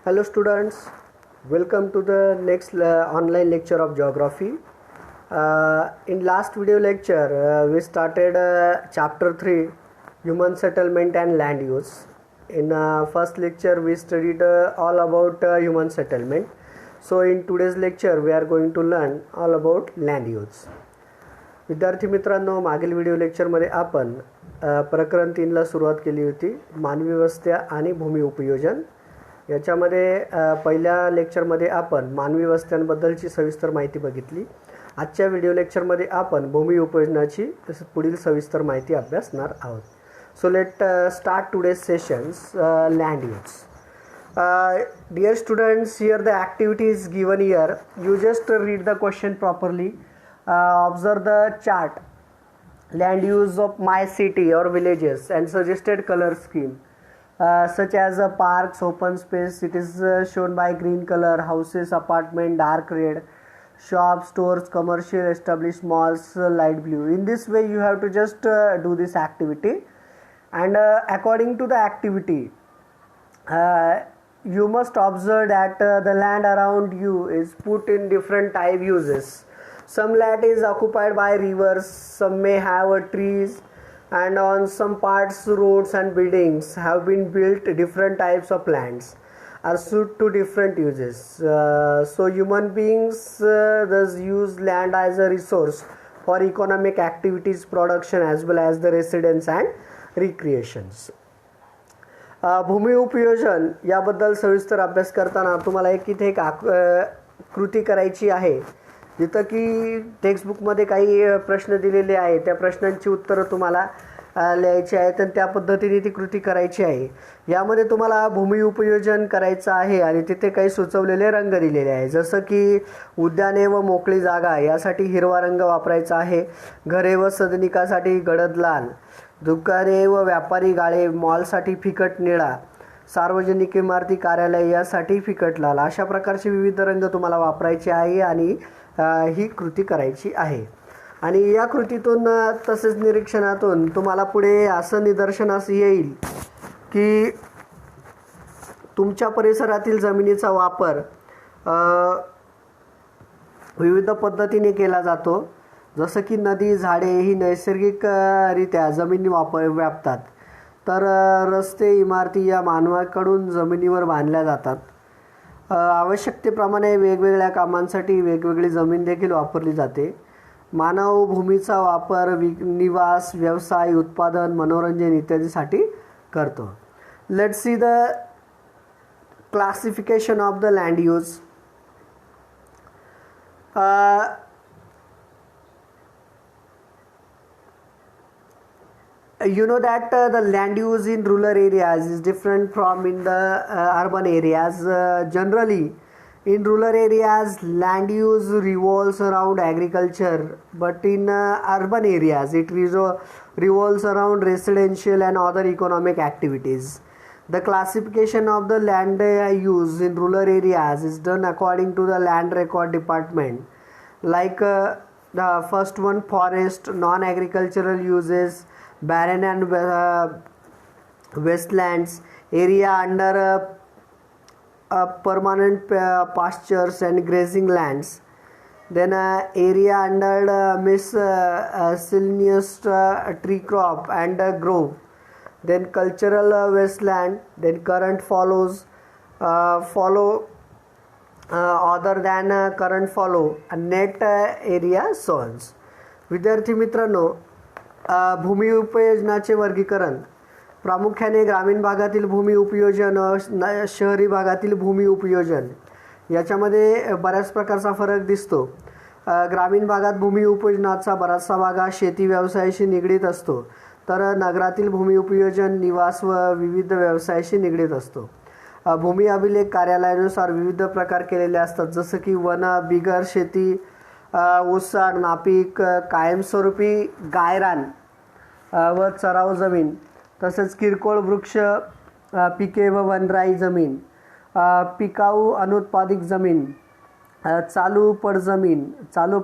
Hello students, welcome to the next online lecture of geography. In last video lecture we started chapter 3 human settlement and land use. In first lecture we studied all about human settlement. So in today's lecture we are going to learn all about land use. विद्यार्थी मित्रांनो, मागील video लेक्चरमध्ये आपण प्रकरण 3ला सुरुवात केली होती, मानवी वस्त्या आणि भूमी उपयोजन. याच्यामध्ये पहिल्या लेक्चरमध्ये आपण मानवी वस्त्यांबद्दलची सविस्तर माहिती बघितली. आजच्या व्हिडिओ लेक्चरमध्ये आपण भूमी उपयोजनाची पुढील सविस्तर माहिती अभ्यासणार आहोत. So let start today's sessions. Land use. Dear students, here the activity is given here. You just read the question properly. Observe the chart. Land use of my city or villages and suggested color scheme. Such as parks, open space, it is shown by green color, houses, apartment, dark red, shops, stores, commercial established malls, light blue. In this way you have to just do this activity, and according to the activity you must observe that the land around you is put in different type uses. Some land is occupied by rivers, some may have trees, and on some parts roads and buildings have been built. Different types of lands are suited to different uses. So human beings thus use land as a resource for economic activities, production, as well as the residence and recreations. भूमी उपयोजन याबद्दल सविस्तर अभ्यास करताना तुम्हाला इथे एक कृती करायची आहे, जिथं की टेक्स्टबुकमध्ये काही प्रश्न दिलेले आहे. त्या प्रश्नांची उत्तरं तुम्हाला लिहायची आहेत आणि त्या पद्धतीने ती कृती करायची आहे. यामध्ये तुम्हाला भूमी उपयोजन करायचं आहे आणि तिथे काही सुचवलेले रंग दिलेले आहे, जसं की उद्याने व मोकळी जागा यासाठी हिरवा रंग वापरायचा आहे, घरे व सदनिकासाठी गडद लाल, दुकाने व व्यापारी गाळे मॉलसाठी फिकट निळा, सार्वजनिक इमारती कार्यालय यासाठी फिकट लाल. अशा प्रकारचे विविध रंग तुम्हाला वापरायचे आहे आणि ही कृती करायची आहे. आणि या कृतीतून तसेच निरीक्षणातून तुम्हाला पुढे असं निदर्शनास येईल की तुमच्या परिसरातील जमिनीचा वापर विविध पद्धतीने केला जातो, जसं की नदी झाडे ही नैसर्गिकरित्या जमिनी व्यापतात, तर रस्ते इमारती या मानवाकडून जमिनीवर बांधल्या जातात. आवश्यकतेप्रमाणे वेगवेगळ्या कामांसाठी वेगवेगळी जमीन देखील वापरली जाते. मानव भूमीचा वापर निवास, व्यवसाय, उत्पादन, मनोरंजन इत्यादीसाठी करतो. Let's see the classification of the land use. You know that the land use in rural areas is different from in the urban areas. Generally in rural areas land use revolves around agriculture, but in urban areas it revolves around residential and other economic activities. The classification of the land use in rural areas is done according to the land record department, like the first one, forest, non-agricultural uses, barren and wastelands, area under permanent pastures and grazing lands, then area under miscellaneous tree crop and grove, then cultural wasteland, then current follows other than current follow, net area zones. विद्यार्थी मित्रांनो, भूमी उपयोजनाचे वर्गीकरण प्रामुख्याने ग्रामीण भागातील भूमी उपयोजन, शहरी भागातील भूमी उपयोजन याच्यामध्ये बऱ्याच प्रकारचा फरक दिसतो. ग्रामीण भागात भूमी उपयोजनाचा बराचसा भाग हा शेती व्यवसायाशी निगडीत असतो, तर नगरातील भूमी उपयोजन निवास व विविध व्यवसायाशी निगडीत असतो. भूमी अभिलेख कार्यालयानुसार विविध प्रकार केलेले असतात, जसं की वन, बिगर शेती, ओसाड, नापीक, कायमस्वरूपी गायरान व चराव जमीन, तसेच किरकोळ वृक्ष पिके व वनराई जमीन, पिकाऊ अनुत्पादित जमीन, चालू पडजमीन, चालू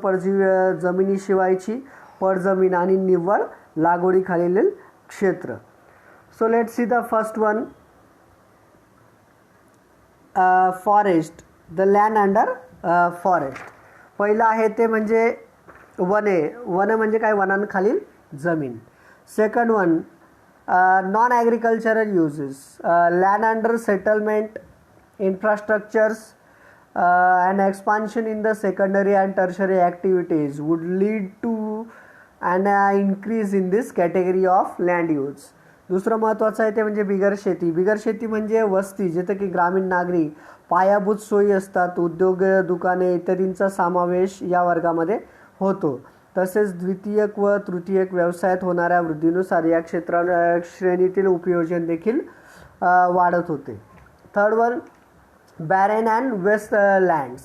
जमिनीशिवायची पडजमीन आणि निव्वळ लागवडीखालील क्षेत्र. So let's see the first one. Forest, the land under forest. पहिलं आहे ते म्हणजे वने. वने म्हणजे काय, वनांखालील जमीन. Second one non agricultural uses, land under settlement, infrastructures and expansion in the secondary and tertiary activities would lead to an increase in this category of land use. दुसरं महत्त्वाचं आहे ते म्हणजे बिगर शेती. बिगर शेती म्हणजे वस्ती, जिथं की ग्रामीण नागरिक पायाभूत सोयी असतात, उद्योग, दुकाने इत्यादींचा समावेश या वर्गामध्ये होतो. तसेच द्वितीयक व तृतीयक व्यवसायात होणाऱ्या वृद्धीनुसार या श्रेणीतील उपयोजन देखील वाढत होते. Third one barren and wastelands,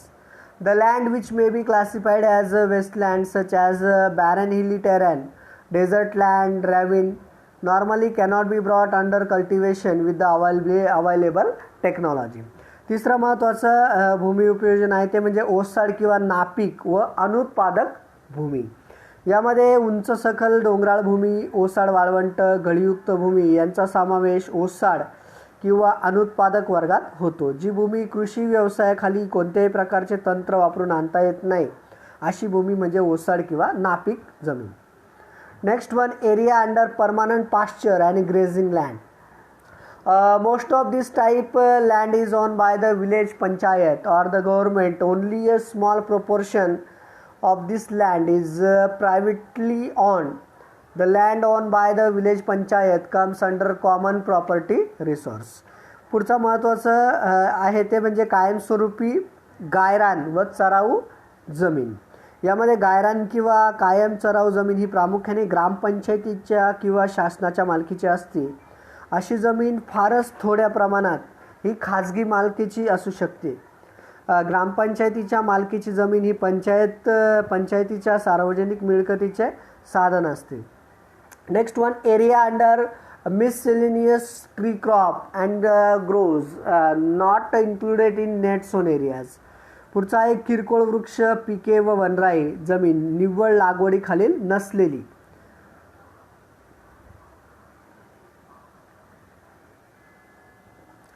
the land which may be classified as a wasteland such as barren hilly terrain, desert land, ravine normally cannot be brought under cultivation with the available technology. तिसरं महत्त्वाचं भूमी उपयोजन आहे ते म्हणजे ओसाड किंवा नापीक व अनुत्पादक भूमी. यामध्ये उंच सखल डोंगराळ भूमी, ओसाड वाळवंट, गळीयुक्त भूमी यांचा समावेश ओसाड किंवा अनुत्पादक वर्गात होतो. जी भूमी कृषी व्यवसायाखाली कोणत्याही प्रकारचे तंत्र वापरून आणता येत नाही अशी भूमी म्हणजे ओसाड किंवा नापीक जमीन. Next one area under permanent pasture and grazing land. Most of this type land is own by the village panchayat or the government. Only a small proportion of this land is privately owned. The land owned by the village panchayat comes under common property resource. पुढचं महत्त्वाचं आहे ते म्हणजे कायमस्वरूपी गायरान व चराऊ जमीन. यामध्ये गायरान किंवा कायम चराऊ जमीन ही प्रामुख्याने ग्रामपंचायतीच्या किंवा शासनाच्या मालकीची असते. अशी जमीन फारच थोड्या प्रमाणात ही खाजगी मालकीची असू शकते. ग्रामपंचायतीच्या मालकीची जमीन ही पंचायतीच्या सार्वजनिक मिळकतीचे साधन असते. Next one area under miscellaneous tree crop and grows not included in net zone areas. पुढचा आहे किरकोळ वृक्ष, पिके व वनराई जमीन निव्वळ लागवडीखालील नसलेली.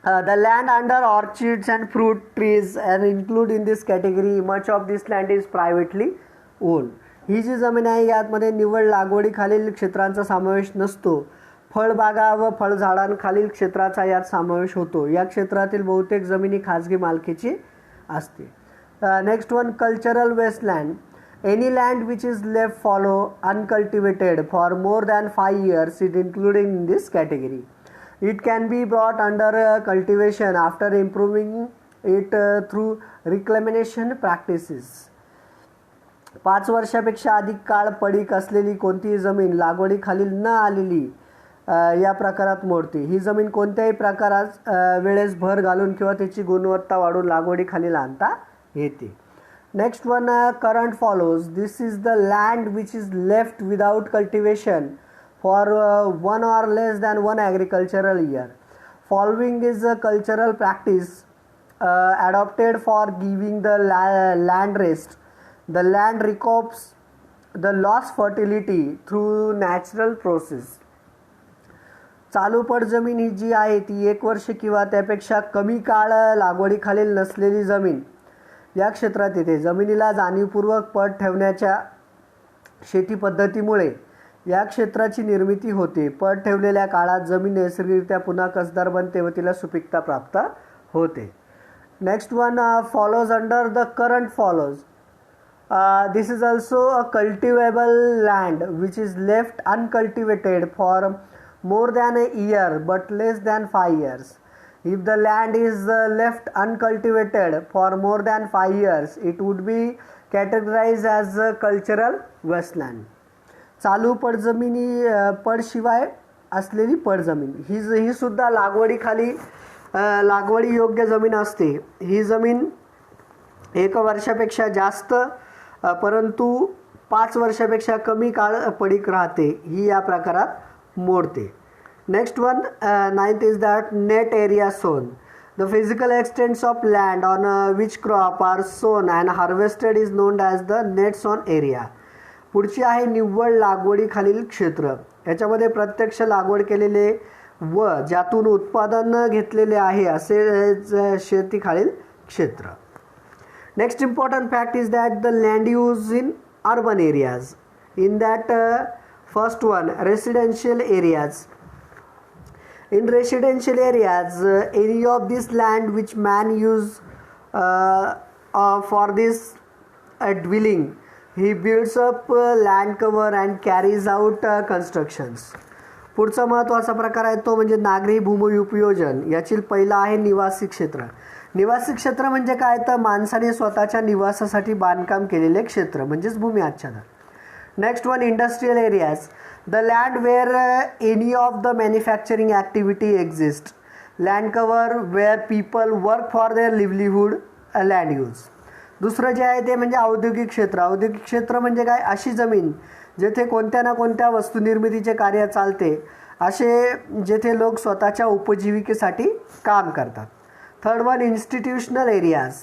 The land under orchards and fruit trees are included in this category. Much of this land is privately owned. ही जी जमीन आहे यामध्ये निव्वळ लागवडीखालील क्षेत्रांचा समावेश नसतो. फळबागा व फळझाडांखालील क्षेत्राचा यात समावेश होतो. या क्षेत्रातील बहुतेक जमिनी खाजगी मालकीची असते. Next one cultural Westland. Any land which is left follow uncultivated for more than 5 years is included in this category. It can be brought under cultivation after improving it through reclamation practices. 5 वर्षापेक्षा अधिक काळ पडीक असलेली कोणतीही जमीन लागवडीखालील न आलेली या प्रकारात मोडते. ही जमीन कोणत्याही प्रकारात वेळेस भर घालून किंवा त्याची गुणवत्ता वाढून लागवडीखालील आणता येते. Next one current follows. This is the land which is left without cultivation for 1 or less than 1 agricultural year. Following is a cultural practice adopted for giving the land rest. The land recoups the lost fertility through natural process. चालू पड जमीन ही जी आहे ती 1 वर्ष किंवा त्यापेक्षा कमी काळ लागवडीखालील नसलेली जमीन या क्षेत्रात येते. जमिनीला जाणीवपूर्वक पड ठेवण्याच्या शेती पद्धतीमुळे या क्षेत्राची निर्मिती होते. पड ठेवलेल्या काळात जमीन नैसर्गिकरित्या पुन्हा कसदार बनते व तिला सुपीकता प्राप्त होते. Next one follows under the current follows. This is also a cultivable land which is left uncultivated for more than a year but less than 5 years. If the land is left uncultivated for more than 5 years, it would be categorized as a cultural wasteland. चालू पडजमिनी पडशिवाय असलेली पडजमीन ही सुद्धा लागवडी योग्य जमीन असते. ही जमीन 1 वर्षापेक्षा जास्त परंतु 5 वर्षापेक्षा कमी काळ पडीक राहते. ही या प्रकारात मोडते. Next one 9th is that net area sown. The physical extents of land on which crop are sown and harvested is known as the net sown area. पुढची आहे निव्वळ लागवडीखालील क्षेत्र. याच्यामध्ये प्रत्यक्ष लागवड केलेले व ज्यातून उत्पादन घेतलेले आहे असे शेतीखालील क्षेत्र. Next important fact is that the land use in urban areas. In that first one, residential areas. In residential areas, any of this land which man use for this dwelling, he builds up land cover and carries out constructions. पुढचा महत्त्वाचा प्रकार आहे तो म्हणजे नागरी भूमी उपयोजन. यातील पहिला आहे निवासी क्षेत्र. निवासी क्षेत्र म्हणजे काय, तर माणसाने स्वतःच्या निवासासाठी बांधकाम केलेले क्षेत्र म्हणजेच भूमी आच्छादन. Next one, industrial areas. The land where any of the manufacturing activity exists. Land cover where people work for their livelihood. Land use. दुसरं जे आहे ते म्हणजे औद्योगिक क्षेत्र. औद्योगिक क्षेत्र म्हणजे काय, अशी जमीन जेथे कोणत्या ना कोणत्या वस्तुनिर्मितीचे कार्य चालते, असे जेथे लोक स्वतःच्या उपजीविकेसाठी काम करतात. Third one, institutional areas.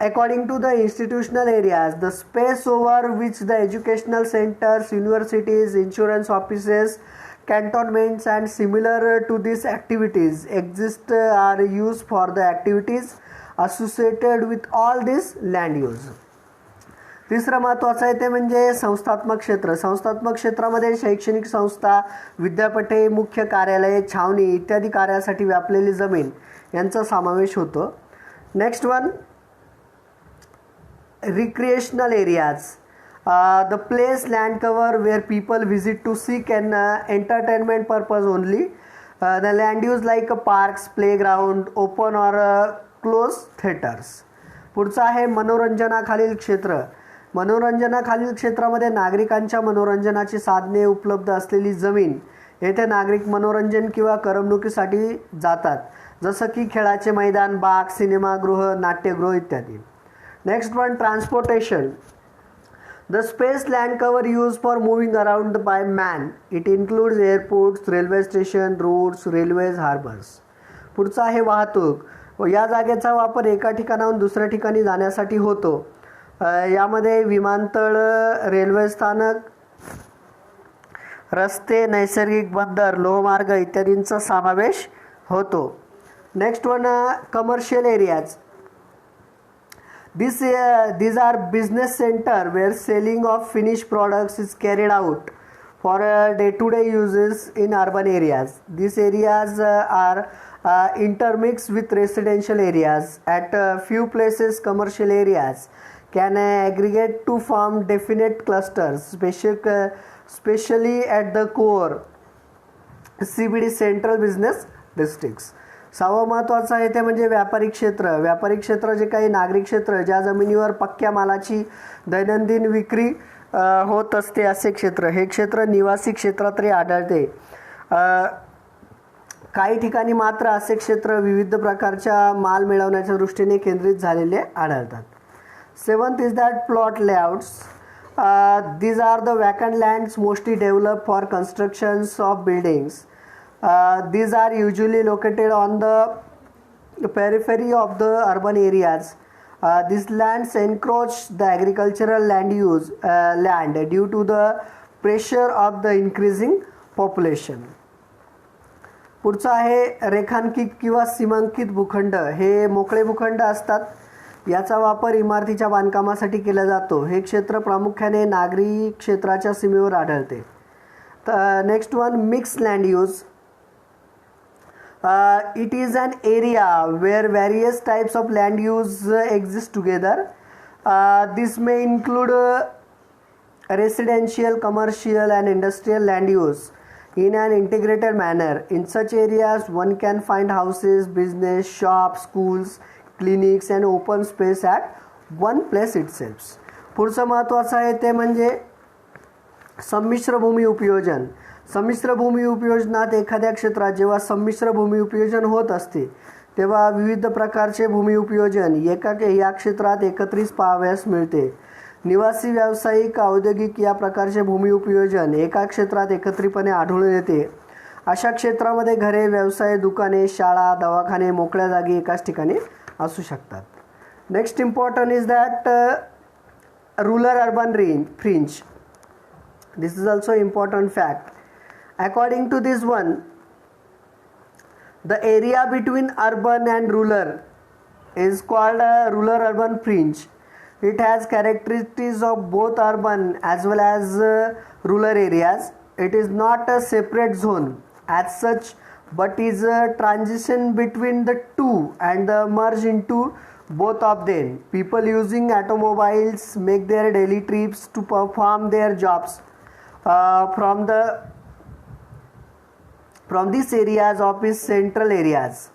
According to the institutional areas, the space over which the educational centers, universities, insurance offices, cantonments and similar to these activities exist are used for the activities associated with all this land use. तिसरं महत्त्वाचं आहे ते म्हणजे संस्थात्मक क्षेत्र. संस्थात्मक क्षेत्रामध्ये शैक्षणिक संस्था, विद्यापीठे, मुख्य कार्यालये, छावणी इत्यादी कार्यासाठी व्यापलेली जमीन यांचा समावेश होतो. Next one, recreational areas. The place land cover where people visit to seek an entertainment purpose only. The land use like parks, playground, open or closed theaters. पुढचा आहे मनोरंजनाखालील क्षेत्र. मनोरंजनाखालील क्षेत्रामध्ये नागरिकांच्या मनोरंजनाची साधने उपलब्ध असलेली जमीन. येथे नागरिक मनोरंजन किंवा करमणुकीसाठी जातात, जसं की खेळाचे मैदान, बाग, सिनेमागृह, नाट्यगृह इत्यादी. Next one, transportation. The space land cover used for moving around by man. It includes airports, railway station, roads, railways, harbors. पुढचा आहे वाहतूक. या जागेचा वापर एका ठिकाणाहून दुसऱ्या ठिकाणी जाण्यासाठी होतो. यामध्ये विमानतळ, रेल्वे स्थानक, रस्ते, नैसर्गिक बंदर, लोहमार्ग इत्यादींचा समावेश होतो. Next one, commercial areas. These are business center where selling of finished products is carried out for day-to-day uses in urban areas. These areas are intermixed with residential areas. At few places, commercial areas can aggregate to form definite clusters, especially at the core CBD central business districts. सहावं महत्त्वाचं आहे ते म्हणजे व्यापारी क्षेत्र. व्यापारी क्षेत्र जे काही नागरी क्षेत्र, ज्या जमिनीवर पक्क्या मालाची दैनंदिन विक्री होत असते असे क्षेत्र. हे क्षेत्र निवासी क्षेत्रातही आढळते. काही ठिकाणी मात्र असे क्षेत्र विविध प्रकारच्या माल मिळवण्याच्या दृष्टीने केंद्रित झालेले आढळतात. Seventh is that plot layouts. These are the vacant lands mostly develop for constructions of buildings. These are usually located on the periphery of the urban areas. These lands encroach the agricultural land due to the pressure of the increasing population. पुढचं आहे रेखांकित किंवा सीमांकित भूखंड. हे मोकळे भूखंड असतात. याचा वापर इमारतीच्या बांधकामासाठी केला जातो. हे क्षेत्र प्रामुख्याने नागरी क्षेत्राच्या सीमेवर आढळते. Next one, mix land use. It is an area where various types of land use exist together. This may include residential, commercial and industrial land use in an integrated manner. In such areas, one can find houses, business, shops, schools, clinics and open space at one place itself. पुढचं महत्त्वाचं आहे ते म्हणजे संमिश्र भूमी उपयोजन. संमिश्र भूमी उपयोजनात एखाद्या क्षेत्रात जेव्हा संमिश्र भूमी उपयोजन होत असते तेव्हा विविध प्रकारचे भूमी उपयोजन या क्षेत्रात एकत्रित पाहावयास मिळते. निवासी, व्यावसायिक, औद्योगिक या प्रकारचे भूमी उपयोजन एका क्षेत्रात एकत्रितपणे आढळून येते. अशा क्षेत्रामध्ये घरे, व्यवसाय, दुकाने, शाळा, दवाखाने, मोकळ्या जागी एकाच ठिकाणी असू शकतात. Next important is that rural urban fringe. This is also important fact. According to this one, The area between urban and rural is called a rural urban fringe. It has characteristics of both urban as well as rural areas. It is not a separate zone as such, but is a transition between the two and the merge into both of them. People using automobiles make their daily trips to perform their jobs from these areas office central areas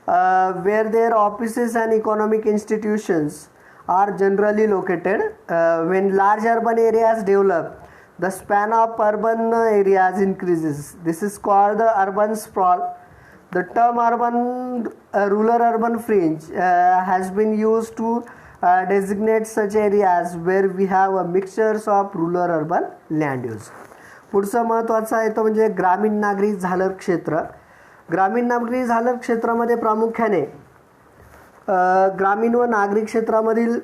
where their offices and economic institutions are generally located. When large urban areas develop, the span of urban areas increases. This is called the urban sprawl. The term rural urban fringe has been used to designate such areas where we have a mixtures of rural urban land use. पुढचं महत्त्वाचं आहे तो म्हणजे ग्रामीण नागरी झालर क्षेत्र. ग्रामीण नागरी झालर क्षेत्रामध्ये प्रामुख्याने ग्रामीण व नागरी क्षेत्रामधील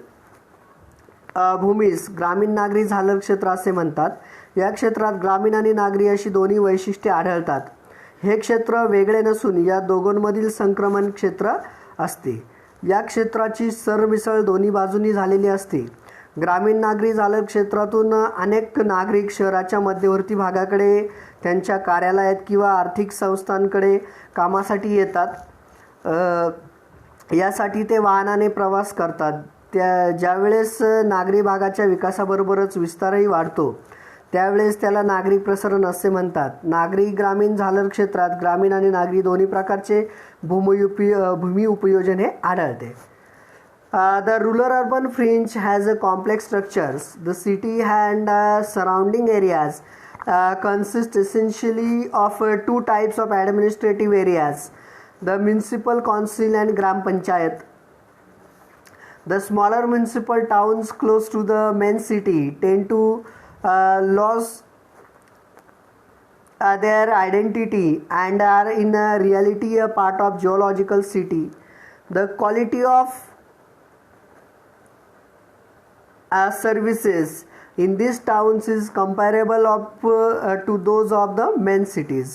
भूमीस ग्रामीण नागरी झालर क्षेत्र असे म्हणतात. या क्षेत्रात ग्रामीण आणि नागरी अशी दोन्ही वैशिष्ट्ये आढळतात. हे क्षेत्र वेगळे नसून या दोघांमधील संक्रमण क्षेत्र असते. या क्षेत्राची सरमिसळ दोन्ही बाजूंनी झालेली असते. ग्रामीण नागरी झालर क्षेत्रातून अनेक नागरिक शहराच्या मध्यवर्ती भागाकडे त्यांच्या कार्यालयात किंवा आर्थिक संस्थांकडे कामासाठी येतात. यासाठी ते वाहनाने प्रवास करतात. ज्यावेळेस नागरी भागाच्या विकासाबरोबरच विस्तारही वाढतो त्यावेळेस त्याला नागरी प्रसरण असे म्हणतात. नागरी ग्रामीण झालर क्षेत्रात ग्रामीण आणि नागरी दोन्ही प्रकारचे भूमी उपयोजन हे आढळते. The rural urban fringe has a complex structures. The city and surrounding areas consist essentially of two types of administrative areas, the municipal council and gram panchayat. The smaller municipal towns close to the main city tend to lose their identity and are in reality a part of geological city. The quality of services in these towns is comparable to those of the main cities.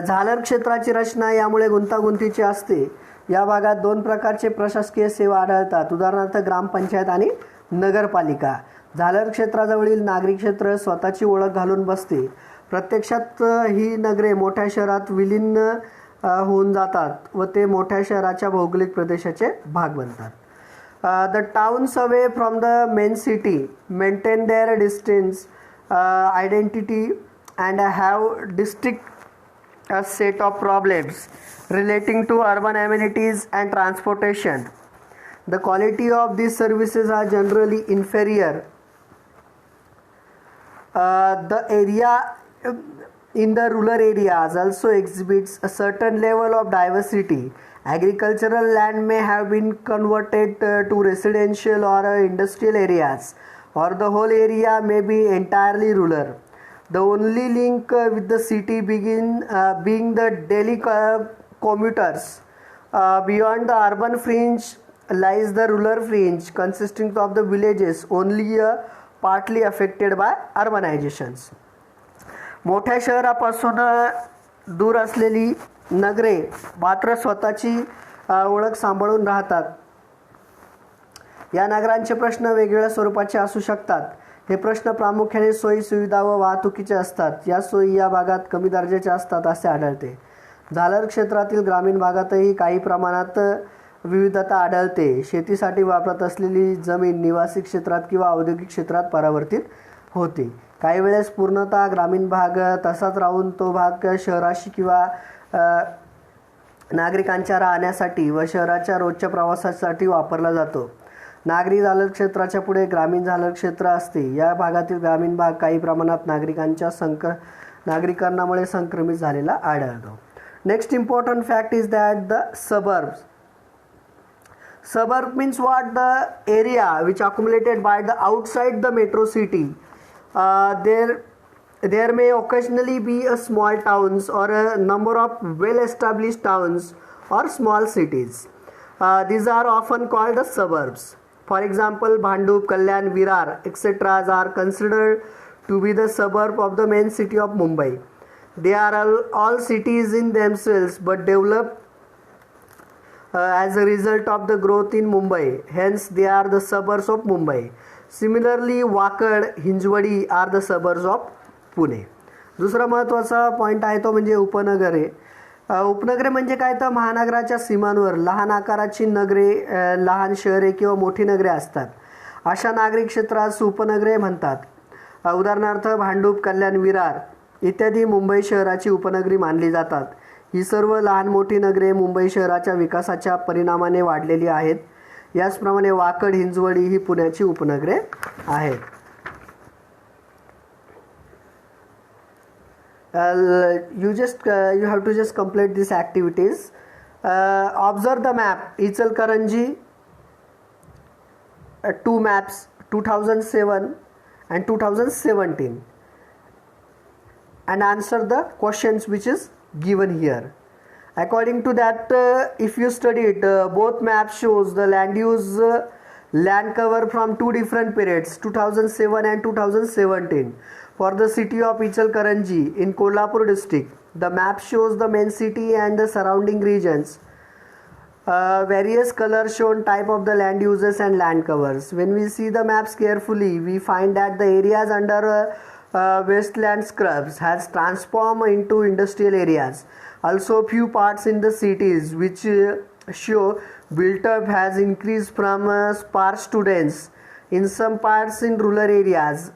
झालर क्षेत्राची रचना यामुळे गुंतागुंतीची असते. या भागात दोन प्रकारचे प्रशासकीय सेवा आढळतात, उदाहरणार्थ ग्रामपंचायत आणि नगरपालिका. झालर क्षेत्राजवळील नागरी क्षेत्र स्वतःची ओळख घालून बसते. प्रत्यक्षात ही नगरे मोठ्या शहरात विलीन होऊन जातात व ते मोठ्या शहराच्या भौगोलिक प्रदेशाचे भाग बनतात. The towns away from the main city maintain their distance identity and have distinct a set of problems relating to urban amenities and transportation. The quality of these services are generally inferior. The area in the rural areas also exhibits a certain level of diversity. Agricultural land may have been converted to residential or industrial areas, or the whole area may be entirely rural. The only link with the city being the daily commuters. Beyond the urban fringe lies the rural fringe, consisting of the villages only partly affected by urbanizations. मोठ्या शहरापासून दूर असलेली नगरे मात्र स्वतःची ओळख सांभाळून राहतात. या नगरांचे प्रश्न वेगवेगळ्या स्वरूपाचे असू शकतात. हे प्रश्न प्रामुख्याने सोयी सुविधा व वाहतुकीचे असतात. या सोयी या भागात कमी दर्जाच्या असतात असे आढळते. झालर क्षेत्रातील ग्रामीण भागातही काही प्रमाणात विविधता आढळते. शेतीसाठी वापरत असलेली जमीन निवासी क्षेत्रात किंवा औद्योगिक क्षेत्रात परावर्तित होते. काही वेळेस पूर्णतः ग्रामीण भाग तसाच राहून तो भाग शहराशी किंवा नागरिकांच्या राहण्यासाठी व शहराच्या रोजच्या प्रवासासाठी वापरला जातो. नागरी झालर क्षेत्राच्या पुढे ग्रामीण झालर क्षेत्र असते. या भागातील ग्रामीण भाग काही प्रमाणात नागरीकरणामुळे संक्रमित झालेला आढळतो. Next important fact is that the suburbs. Suburb means what? The area which accumulated by the outside the metro city. There may occasionally be a small towns or a number of well-established towns or small cities. These are often called the suburbs. For example, Bhandup, Kalyan, Virar, etc. are considered to be the suburb of the main city of Mumbai. They are all cities in themselves but develop as a result of the growth in Mumbai. Hence, they are the suburbs of Mumbai. Similarly, Wakad, Hinjwadi are the suburbs of Pune. दुसरा महत्त्वाचा point आहे तो म्हणजे उपनगरे. उपनगरे म्हणजे काय तर महानगराच्या सीमांवर लहान आकाराची नगरे, लहान शहरे किंवा मोठी नगरे असतात. अशा नागरिक क्षेत्रास उपनगरे म्हणतात. उदाहरणार्थ भांडूप, कल्याण, विरार इत्यादी मुंबई शहराची उपनगरी मानली जातात. ही सर्व लहान मोठी नगरे मुंबई शहराच्या विकासाच्या परिणामाने वाढलेली आहेत. याचप्रमाणे वाकड, हिंजवडी ही पुण्याची उपनगरे आहेत. You have to just complete these activities. Observe the map. Ichalkaranji, 2 maps, 2007 and 2017, and answer the questions which is given here. According to that, if you study it, both maps shows the land use, land cover from two different periods, 2007 and 2017. For the city of Ichalkaranji in Kolhapur district, the map shows the main city and the surrounding regions. Various colors shown type of the land uses and land covers. When we see the maps carefully, we find that the areas under wasteland scrubs has transformed into industrial areas. Also, few parts in the cities which show built up has increased from sparse to dense. In some parts in rural areas,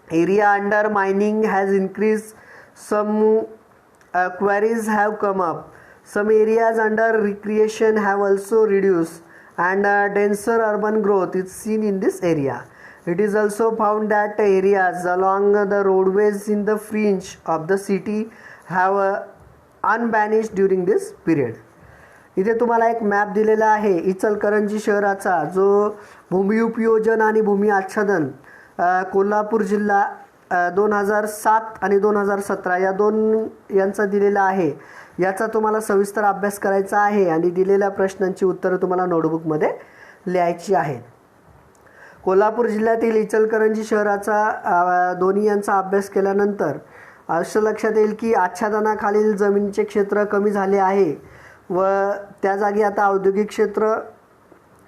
area under mining has increased. Some quarries have come up. Some areas under recreation have also reduced, and denser urban growth is seen in this area. It is also found that areas along the roadways in the fringe of the city have unvanished during this period. इथे तुम्हाला एक map दिलेला आहे इचलकरंजी शहराचा, जो भूमी उपयोजन आणि भूमी आच्छादन कोल्हापूर जिल्हा 2007 आणि 2017 या यांचा दिलेला आहे. याचा तुम्हाला सविस्तर अभ्यास करायचा आहे आणि दिलेल्या प्रश्नांची उत्तरं तुम्हाला नोटबुकमध्ये लिहायची आहेत. कोल्हापूर जिल्ह्यातील इचलकरंजी शहराचा दोन्ही यांचा अभ्यास केल्यानंतर असं लक्षात येईल की आच्छादनाखालील जमिनीचे क्षेत्र कमी झाले आहे व त्या जागी आता औद्योगिक क्षेत्र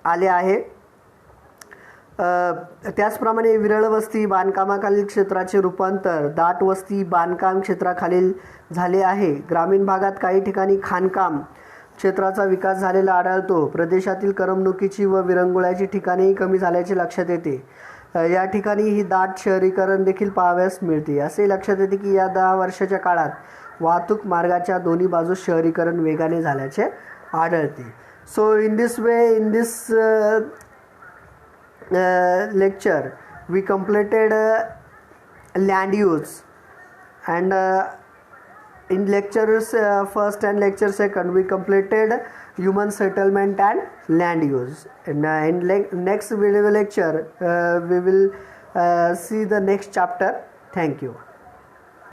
आले आहे. त्याचप्रमाणे विरळ वस्ती बांधकामाखालील क्षेत्राचे रूपांतर दाट वस्ती बांधकाम क्षेत्राखालील झाले आहे. ग्रामीण भागात काही ठिकाणी खाणकाम क्षेत्राचा विकास झालेला आढळतो. प्रदेशातील करमणुकीची व विरंगुळ्याची ठिकाणेही कमी झाल्याचे लक्षात येते. या ठिकाणी ही दाट शहरीकरण देखील पाहावयास मिळते. असे लक्षात येते की या 10 वर्षाच्या काळात वाहतूक मार्गाच्या दोन्ही बाजूस शहरीकरण वेगाने झाल्याचे आढळते. So in this way, in this lecture we completed land use, and in lectures first and lecture second we completed human settlement and land use. And in next video lecture we will see the next chapter. Thank you.